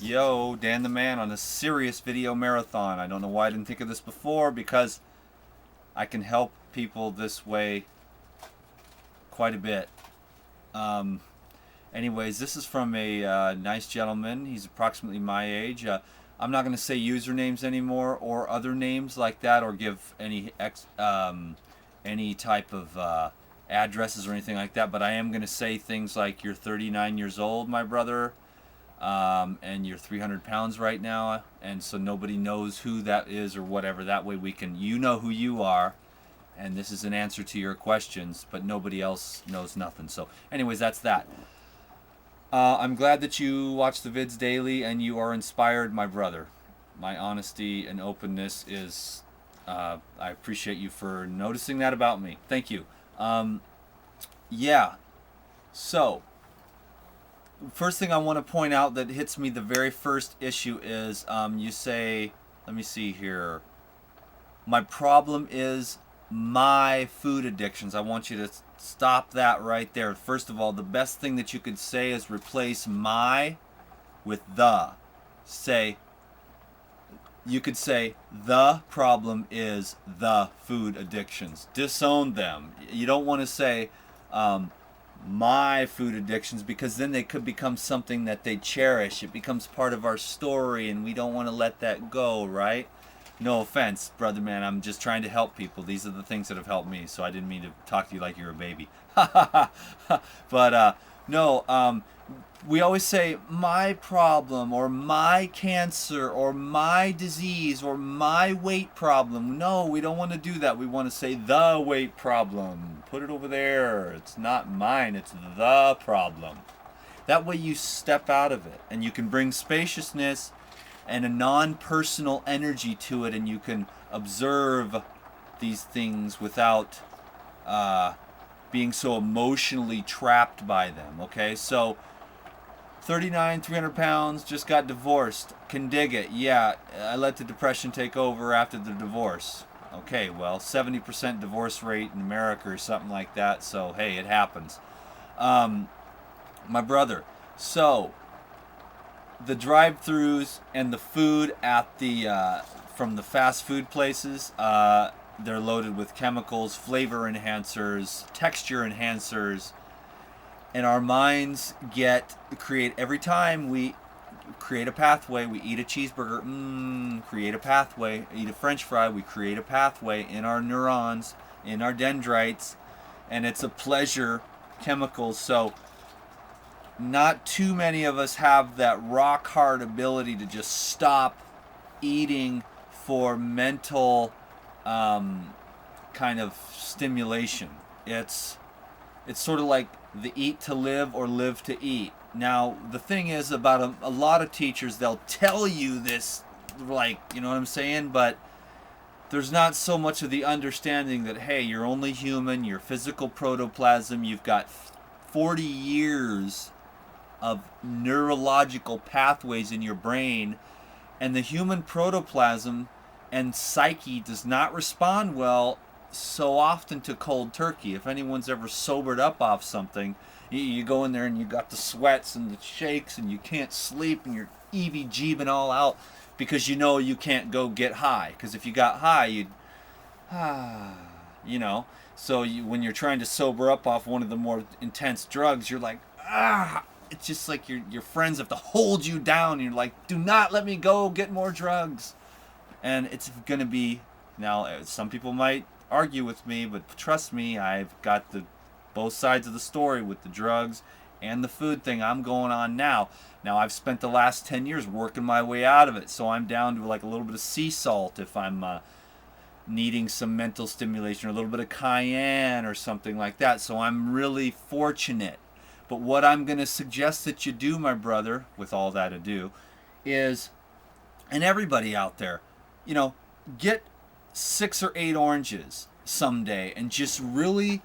Yo, Dan the Man on a serious video marathon. I don't know why I didn't think of this before because I can help people this way quite a bit. Um, Anyways, this is from a nice gentleman. He's approximately my age. I'm not going to say usernames anymore or other names like that or give any type of addresses or anything like that, but I am going to say things like you're 39 years old, my brother, and you're 300 pounds right now, and so nobody knows who that is or whatever. That way we can, you know who you are, and this is an answer to your questions, but nobody else knows nothing. So, anyways, that's that. I'm glad that you watch the vids daily and you are inspired, my brother. My honesty and openness is, I appreciate you for noticing that about me. Thank you. Yeah, so first thing I want to point out that hits me the very first issue is you say, let me see here, my problem is my food addictions. I want you to stop that right there. First of all, the best thing that you could say is replace my with the. Say, you could say, the problem is the food addictions. Disown them. You don't want to say, my food addictions, because then they could become something that they cherish. It becomes part of our story, and we don't want to let that go, right? No offense, brother man. I'm just trying to help people. These are the things that have helped me, so I didn't mean to talk to you like you're a baby. But no, we always say my problem or my cancer or my disease or my weight problem. No, we don't want to do that. We want to say the weight problem. Put it over there. It's not mine, it's the problem. That way you step out of it and you can bring spaciousness and a non-personal energy to it, and you can observe these things without being so emotionally trapped by them. Okay, so 39, 300 pounds, just got divorced. Can dig it. Yeah, I let the depression take over after the divorce. Okay, well, 70% divorce rate in America or something like that, so hey, it happens. My brother, so the drive-throughs and the food at the from the fast food places, they're loaded with chemicals, flavor enhancers, texture enhancers, and our minds create every time we create a pathway. We eat a cheeseburger, create a pathway. Eat a French fry, we create a pathway in our neurons, in our dendrites, and it's a pleasure chemical. So not too many of us have that rock hard ability to just stop eating for mental kind of stimulation. It's sort of like the eat to live or live to eat. Now, the thing is about a lot of teachers, they'll tell you this, like, you know what I'm saying? But there's not so much of the understanding that, hey, you're only human, you're physical protoplasm, you've got 40 years of neurological pathways in your brain, and the human protoplasm and psyche does not respond well so often to cold turkey. If anyone's ever sobered up off something, you go in there and you got the sweats and the shakes and you can't sleep and you're EV-jeebing all out because you know you can't go get high. Because if you got high, you'd, you know. So when you're trying to sober up off one of the more intense drugs, you're like, it's just like your friends have to hold you down. And you're like, do not let me go get more drugs. And it's going to be, now some people might argue with me, but trust me, I've got both sides of the story with the drugs and the food thing I'm going on now. Now I've spent the last 10 years working my way out of it, so I'm down to like a little bit of sea salt if I'm needing some mental stimulation, or a little bit of cayenne or something like that. So I'm really fortunate. But what I'm going to suggest that you do, my brother, with all that ado, is, and everybody out there, you know, get 6 or 8 oranges someday and just really,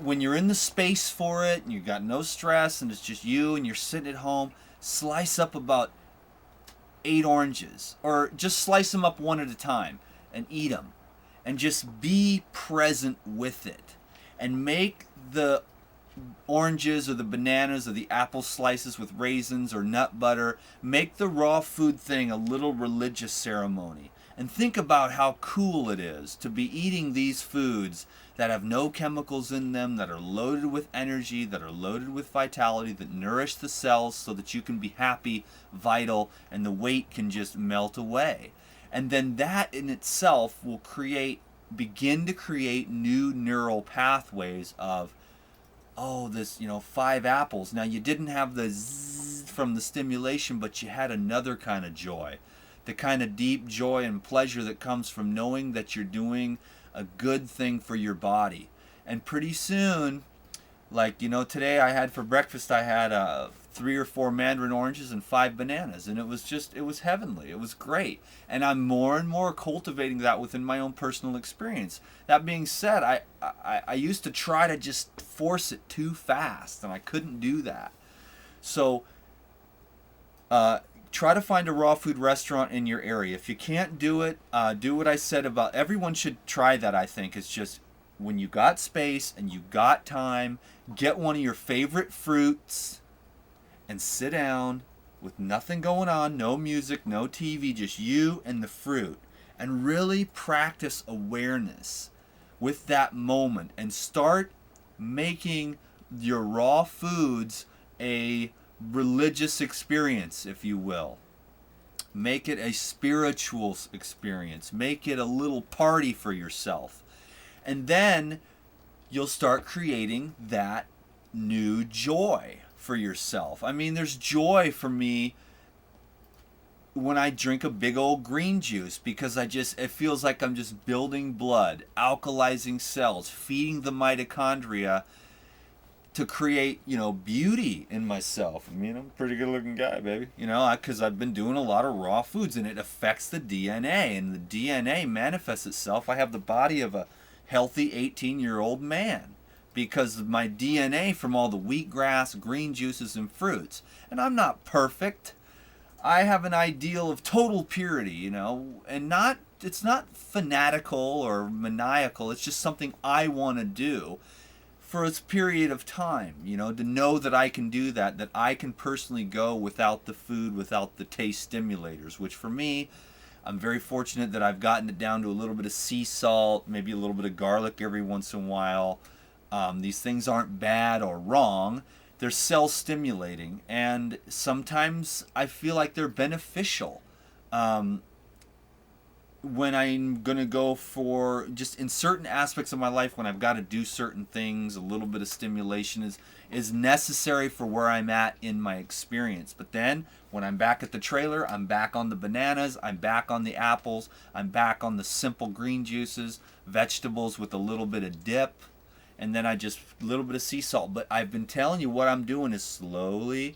when you're in the space for it and you've got no stress and it's just you and you're sitting at home, slice up about 8 oranges, or just slice them up one at a time and eat them, and just be present with it and make the oranges or the bananas or the apple slices with raisins or nut butter. Make the raw food thing a little religious ceremony. And think about how cool it is to be eating these foods that have no chemicals in them, that are loaded with energy, that are loaded with vitality, that nourish the cells so that you can be happy, vital, and the weight can just melt away. And then that in itself will begin to create new neural pathways of, oh, this, 5 apples. Now, you didn't have the zzz from the stimulation, but you had another kind of joy. The kind of deep joy and pleasure that comes from knowing that you're doing a good thing for your body. And pretty soon, like, today for breakfast, I had 3 or 4 mandarin oranges and 5 bananas. And it was heavenly. It was great. And I'm more and more cultivating that within my own personal experience. That being said, I used to try to just force it too fast, and I couldn't do that. So, try to find a raw food restaurant in your area. If you can't do it, do what I said about, everyone should try that, I think. It's just, when you got space and you got time, get one of your favorite fruits and sit down with nothing going on, no music, no TV, just you and the fruit. And really practice awareness with that moment and start making your raw foods a religious experience, if you will. Make it a spiritual experience. Make it a little party for yourself. And then you'll start creating that new joy for yourself. I mean, there's joy for me when I drink a big old green juice, because it feels like I'm just building blood, alkalizing cells, feeding the mitochondria to create, beauty in myself. I mean, I'm a pretty good looking guy, baby. Because I've been doing a lot of raw foods, and it affects the DNA, and the DNA manifests itself. I have the body of a healthy 18-year-old man because of my DNA from all the wheatgrass, green juices, and fruits. And I'm not perfect. I have an ideal of total purity, and it's not fanatical or maniacal. It's just something I want to do for a period of time, to know that I can do that I can personally go without the food, without the taste stimulators, which for me, I'm very fortunate that I've gotten it down to a little bit of sea salt, maybe a little bit of garlic every once in a while. These things aren't bad or wrong. They're cell stimulating, and sometimes I feel like they're beneficial. When I'm going to go for, just in certain aspects of my life, when I've got to do certain things, a little bit of stimulation is necessary for where I'm at in my experience. But then when I'm back at the trailer, I'm back on the bananas, I'm back on the apples, I'm back on the simple green juices, vegetables with a little bit of dip, and then a little bit of sea salt. But I've been telling you, what I'm doing is slowly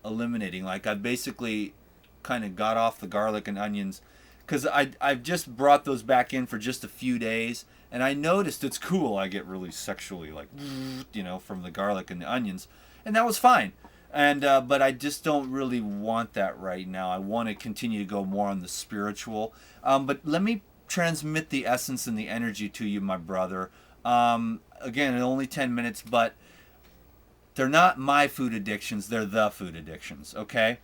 eliminating. Like, I basically kind of got off the garlic and onions, because I've just brought those back in for just a few days, and I noticed it's cool. I get really sexually, like, from the garlic and the onions, and that was fine. And but I just don't really want that right now. I want to continue to go more on the spiritual. But let me transmit the essence and the energy to you, my brother. Again, only 10 minutes, but they're not my food addictions. They're the food addictions, okay?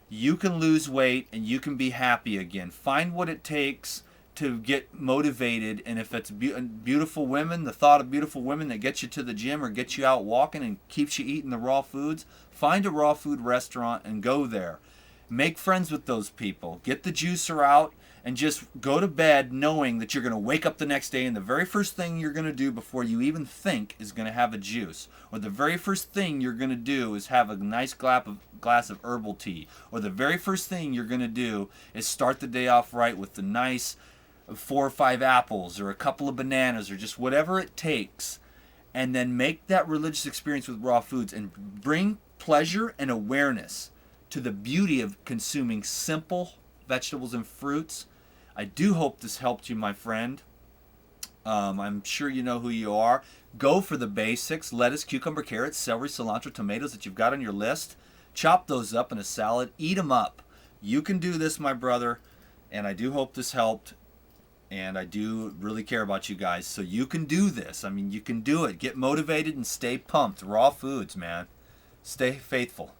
You can lose weight and you can be happy again. Find what it takes to get motivated, and if it's beautiful women, the thought of beautiful women that gets you to the gym or gets you out walking and keeps you eating the raw foods, find a raw food restaurant and go there. Make friends with those people. Get the juicer out and just go to bed knowing that you're going to wake up the next day and the very first thing you're going to do before you even think is going to have a juice. Or the very first thing you're going to do is have a nice glass of herbal tea. Or the very first thing you're going to do is start the day off right with the nice 4 or 5 apples or a couple of bananas or just whatever it takes. And then make that religious experience with raw foods and bring pleasure and awareness to the beauty of consuming simple vegetables and fruits. I do hope this helped you, my friend. I'm sure you know who you are. Go for the basics: lettuce, cucumber, carrots, celery, cilantro, tomatoes that you've got on your list. Chop those up in a salad. Eat them up. You can do this, my brother, and I do hope this helped. and I do really care about you guys. So you can do this. I mean, you can do it. Get motivated and stay pumped. Raw foods, man. Stay faithful.